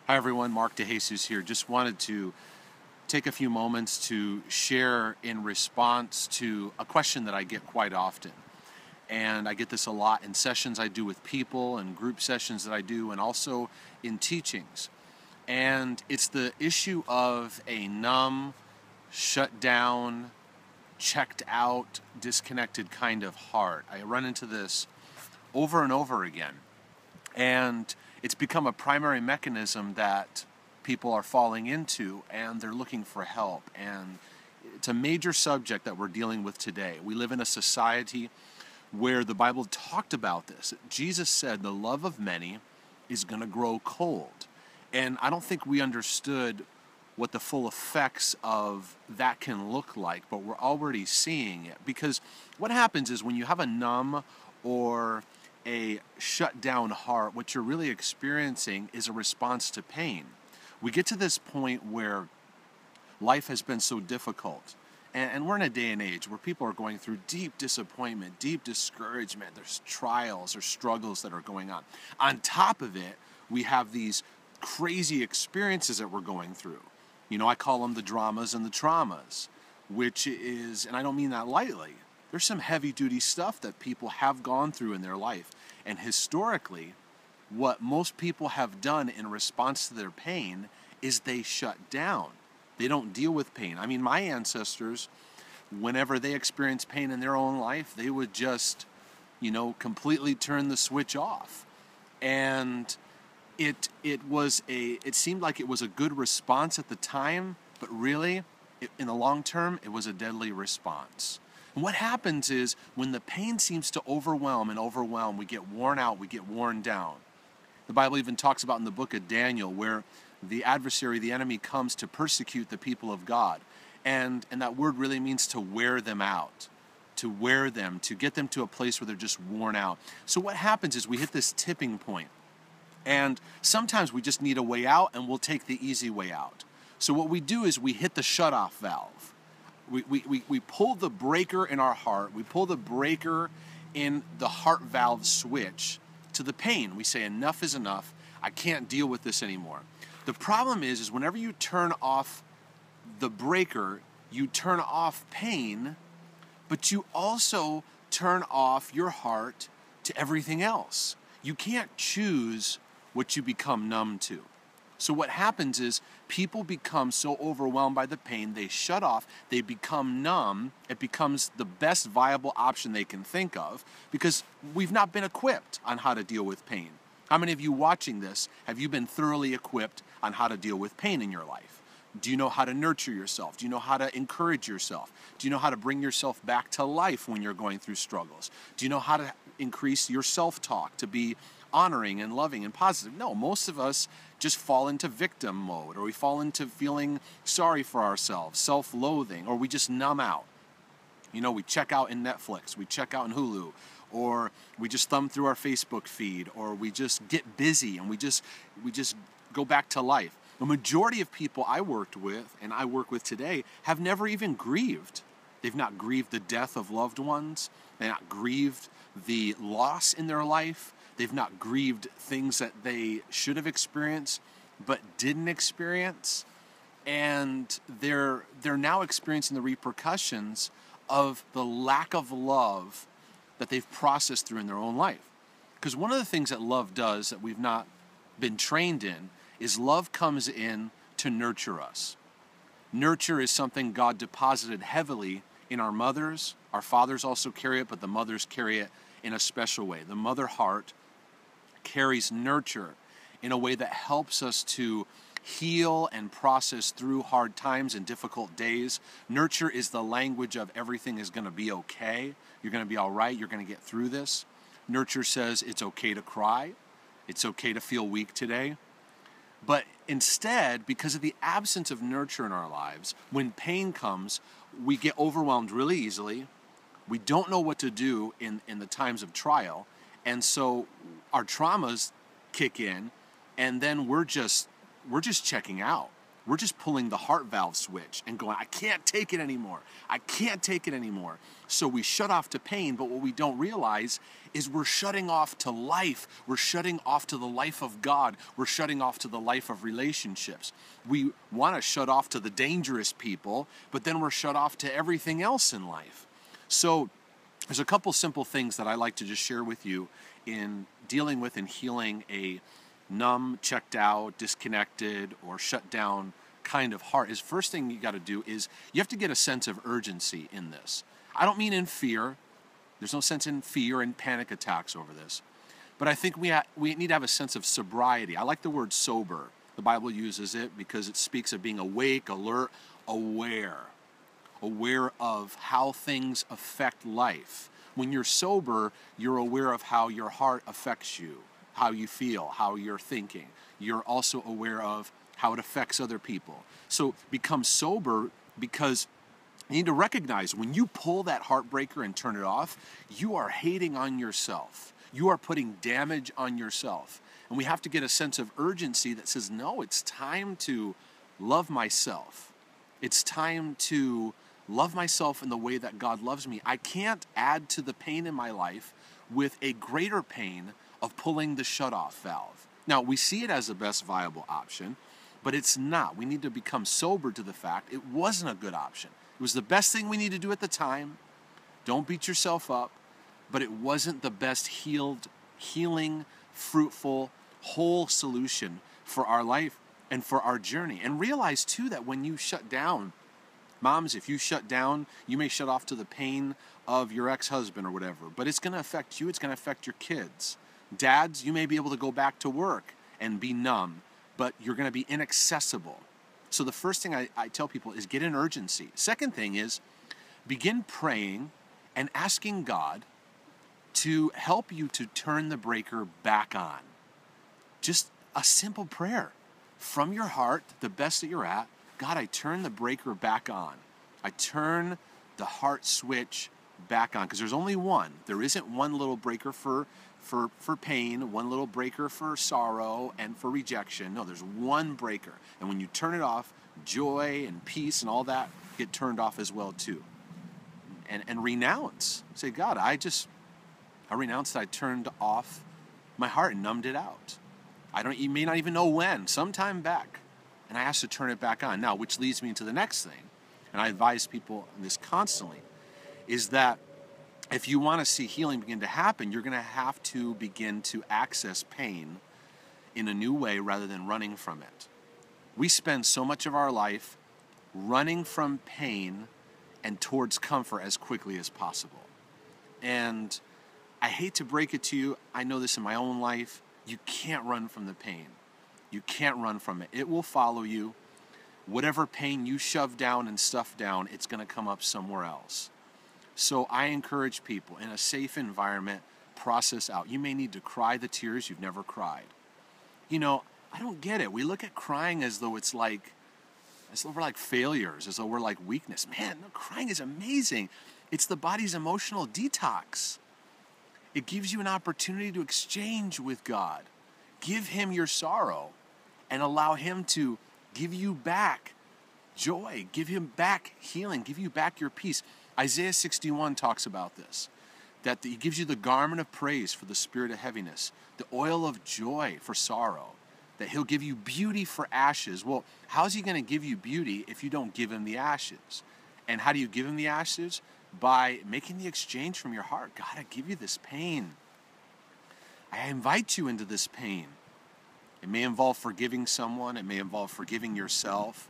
Hi everyone, Mark DeJesus here. Just wanted to take a few moments to share in response to a question that I get quite often. And I get this a lot in sessions I do with people and group sessions that I do and also in teachings. And it's the issue of a numb, shut down, checked out, disconnected kind of heart. I run into this over and over again. And it's become a primary mechanism that people are falling into, and they're looking for help. And it's a major subject that we're dealing with today. We live in a society where the Bible talked about this. Jesus said the love of many is going to grow cold. And I don't think we understood what the full effects of that can look like, but we're already seeing it. Because what happens is when you have a numb or a shut down heart, what you're really experiencing is a response to pain. We get to this point where life has been so difficult, and we're in a day and age where people are going through deep disappointment, deep discouragement. There's trials or struggles that are going on. On top of it, we have these crazy experiences that we're going through. You know, I call them the dramas and the traumas, which is, and I don't mean that lightly, there's some heavy-duty stuff that people have gone through in their life. And historically, what most people have done in response to their pain is they shut down. They don't deal with pain. I mean, my ancestors, whenever they experienced pain in their own life, they would just, completely turn the switch off. And it seemed like it was a good response at the time, but really, in the long term, it was a deadly response. And what happens is when the pain seems to overwhelm, we get worn out, we get worn down. The Bible even talks about in the book of Daniel where the adversary, the enemy, comes to persecute the people of God. And that word really means to wear them out, to wear them, to get them to a place where they're just worn out. So what happens is we hit this tipping point. And sometimes we just need a way out, and we'll take the easy way out. So what we do is we hit the shutoff valve. We pull the breaker in our heart. We pull the breaker in the heart valve switch to the pain. We say, enough is enough. I can't deal with this anymore. The problem is whenever you turn off the breaker, you turn off pain, but you also turn off your heart to everything else. You can't choose what you become numb to. So what happens is people become so overwhelmed by the pain, they shut off, they become numb. It becomes the best viable option they can think of because we've not been equipped on how to deal with pain. How many of you watching this, have you been thoroughly equipped on how to deal with pain in your life? Do you know how to nurture yourself? Do you know how to encourage yourself? Do you know how to bring yourself back to life when you're going through struggles? Do you know how to increase your self-talk to be honoring and loving and positive? No, most of us just fall into victim mode, or we fall into feeling sorry for ourselves, self-loathing, or we just numb out. We check out in Netflix, we check out in Hulu, or we just thumb through our Facebook feed, or we just get busy and we just go back to life. The majority of people I worked with and I work with today have never even grieved. They've not grieved the death of loved ones. They've not grieved the loss in their life. They've not grieved things that they should have experienced but didn't experience. And they're now experiencing the repercussions of the lack of love that they've processed through in their own life. Because one of the things that love does that we've not been trained in is love comes in to nurture us. Nurture is something God deposited heavily in our mothers. Our fathers also carry it, but the mothers carry it in a special way. The mother heart carries nurture in a way that helps us to heal and process through hard times and difficult days. Nurture is the language of everything is going to be okay. You're going to be all right. You're going to get through this. Nurture says it's okay to cry. It's okay to feel weak today. But instead, because of the absence of nurture in our lives, when pain comes, we get overwhelmed really easily. We don't know what to do in the times of trial. And so our traumas kick in, and then we're just checking out. we're just pulling the heart valve switch and going, I can't take it anymore. I can't take it anymore. So we shut off to pain, but what we don't realize is we're shutting off to life. We're shutting off to the life of God. We're shutting off to the life of relationships. We want to shut off to the dangerous people, but then we're shut off to everything else in life. So there's a couple simple things that I like to just share with you in dealing with and healing a numb, checked out, disconnected, or shut down kind of heart. Is first thing you got to do is you have to get a sense of urgency in this. I don't mean in fear. There's no sense in fear and panic attacks over this. But I think we need to have a sense of sobriety. I like the word sober. The Bible uses it because it speaks of being awake, alert, aware of how things affect life. When you're sober, you're aware of how your heart affects you, how you feel, how you're thinking. You're also aware of how it affects other people. So become sober because you need to recognize when you pull that heartbreaker and turn it off, you are hating on yourself. You are putting damage on yourself. And we have to get a sense of urgency that says, no, it's time to love myself. It's time to love myself in the way that God loves me. I can't add to the pain in my life with a greater pain of pulling the shut-off valve. Now, we see it as the best viable option, but it's not. We need to become sober to the fact it wasn't a good option. It was the best thing we need to do at the time. Don't beat yourself up, but it wasn't the best healing, fruitful, whole solution for our life and for our journey. And realize, too, that when you shut down, moms, if you shut down, you may shut off to the pain of your ex-husband or whatever, but it's going to affect you. It's going to affect your kids. Dads, you may be able to go back to work and be numb, but you're going to be inaccessible. So the first thing I tell people is get an urgency. Second thing is begin praying and asking God to help you to turn the breaker back on. Just a simple prayer from your heart, the best that you're at. God, I turn the breaker back on. I turn the heart switch back on, because there's only one. There isn't one little breaker for pain, one little breaker for sorrow and for rejection. No, there's one breaker. And when you turn it off, joy and peace and all that get turned off as well too. And renounce. Say, God, I renounce that I turned off my heart and numbed it out. You may not even know when, sometime back. And I ask to turn it back on. Now, which leads me into the next thing, and I advise people on this constantly, is that if you want to see healing begin to happen, you're going to have to begin to access pain in a new way rather than running from it. We spend so much of our life running from pain and towards comfort as quickly as possible. And I hate to break it to you, I know this in my own life, you can't run from the pain. You can't run from it. It will follow you. Whatever pain you shove down and stuff down, it's going to come up somewhere else. So I encourage people in a safe environment, process out. You may need to cry the tears you've never cried. You know, I don't get it. We look at crying as though we're like failures, as though we're like weakness. Man, no, crying is amazing. It's the body's emotional detox. It gives you an opportunity to exchange with God. Give Him your sorrow and allow Him to give you back joy, give Him back healing, give you back your peace. Isaiah 61 talks about this, that He gives you the garment of praise for the spirit of heaviness, the oil of joy for sorrow, that He'll give you beauty for ashes. Well, how's He going to give you beauty if you don't give Him the ashes? And how do you give Him the ashes? By making the exchange from your heart. God, I give you this pain. I invite you into this pain. It may involve forgiving someone. It may involve forgiving yourself.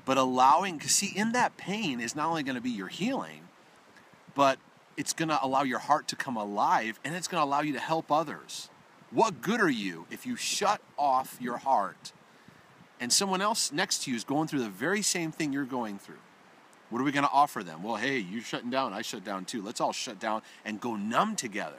But because see, in that pain is not only going to be your healing, but it's going to allow your heart to come alive, and it's going to allow you to help others. What good are you if you shut off your heart and someone else next to you is going through the very same thing you're going through? What are we going to offer them? Well, hey, you're shutting down. I shut down too. Let's all shut down and go numb together.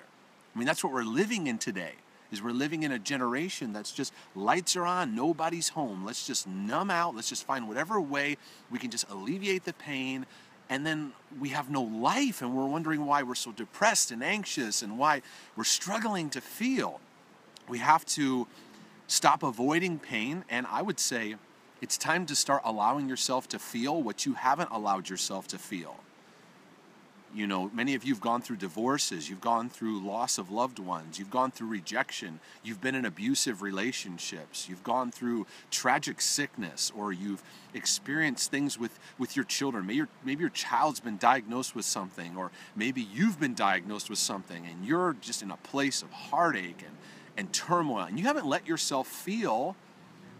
I mean, that's what we're living in today, is we're living in a generation that's just lights are on, nobody's home. Let's just numb out. Let's just find whatever way we can just alleviate the pain. And then we have no life, and we're wondering why we're so depressed and anxious and why we're struggling to feel. We have to stop avoiding pain, and I would say It's time to start allowing yourself to feel what you haven't allowed yourself to feel. You know, many of you have gone through divorces, you've gone through loss of loved ones, you've gone through rejection, you've been in abusive relationships, you've gone through tragic sickness, or you've experienced things with your children. Maybe your child's been diagnosed with something, or maybe you've been diagnosed with something, and you're just in a place of heartache and turmoil, and you haven't let yourself feel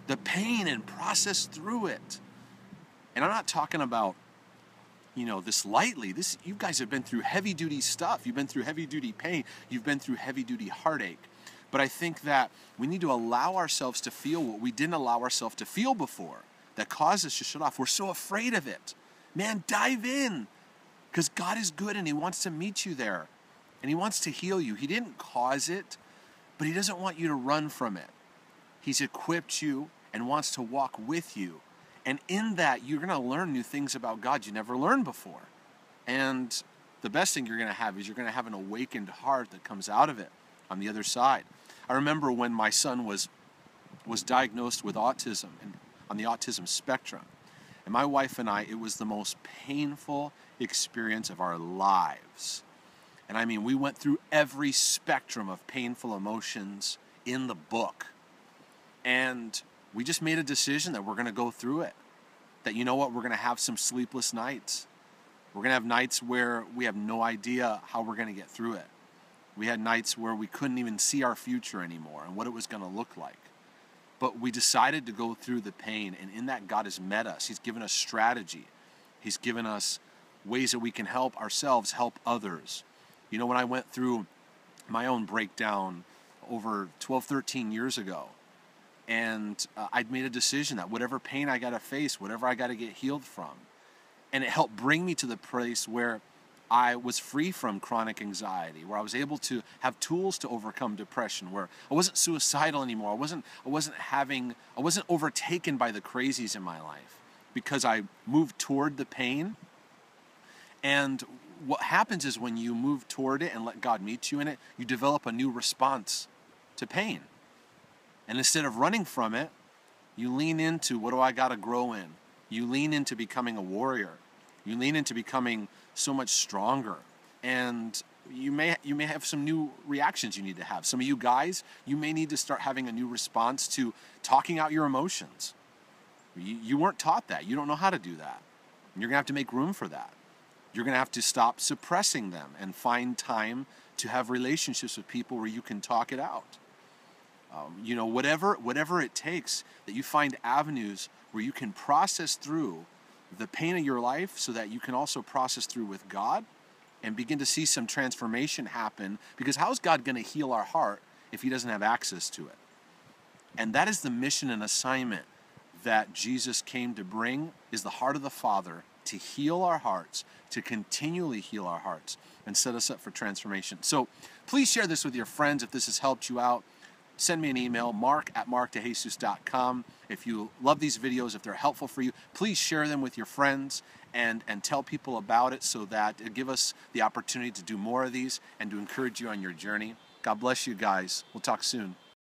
the pain and process through it. And I'm not talking about this lightly. You guys have been through heavy duty stuff. You've been through heavy duty pain. You've been through heavy duty heartache. But I think that we need to allow ourselves to feel what we didn't allow ourselves to feel before, that caused us to shut off. We're so afraid of it. Man, dive in, because God is good and He wants to meet you there, and He wants to heal you. He didn't cause it, but He doesn't want you to run from it. He's equipped you and wants to walk with you. And in that, you're going to learn new things about God you never learned before. And the best thing you're going to have is you're going to have an awakened heart that comes out of it on the other side. I remember when my son was diagnosed with autism, and on the autism spectrum. And my wife and I, it was the most painful experience of our lives. And I mean, we went through every spectrum of painful emotions in the book. And we just made a decision that we're going to go through it. That, you know what, we're going to have some sleepless nights. We're going to have nights where we have no idea how we're going to get through it. We had nights where we couldn't even see our future anymore and what it was going to look like. But we decided to go through the pain, and in that, God has met us. He's given us strategy. He's given us ways that we can help ourselves, help others. You know, when I went through my own breakdown over 12, 13 years ago, and I'd made a decision that whatever pain I got to face, whatever I got to get healed from, and it helped bring me to the place where I was free from chronic anxiety, where I was able to have tools to overcome depression, where I wasn't suicidal anymore. I wasn't overtaken by the crazies in my life, because I moved toward the pain. And what happens is when you move toward it and let God meet you in it, you develop a new response to pain. And instead of running from it, you lean into, what do I got to grow in? You lean into becoming a warrior. You lean into becoming so much stronger. And you may have some new reactions you need to have. Some of you guys, you may need to start having a new response to talking out your emotions. You weren't taught that. You don't know how to do that. And you're going to have to make room for that. You're going to have to stop suppressing them and find time to have relationships with people where you can talk it out. Whatever it takes, that you find avenues where you can process through the pain of your life so that you can also process through with God and begin to see some transformation happen. Because how is God going to heal our heart if He doesn't have access to it? And that is the mission and assignment that Jesus came to bring, is the heart of the Father, to heal our hearts, to continually heal our hearts and set us up for transformation. So please share this with your friends if this has helped you out. Send me an email, mark@markdejesus.com. If you love these videos, if they're helpful for you, please share them with your friends and tell people about it, so that it give us the opportunity to do more of these and to encourage you on your journey. God bless you guys. We'll talk soon.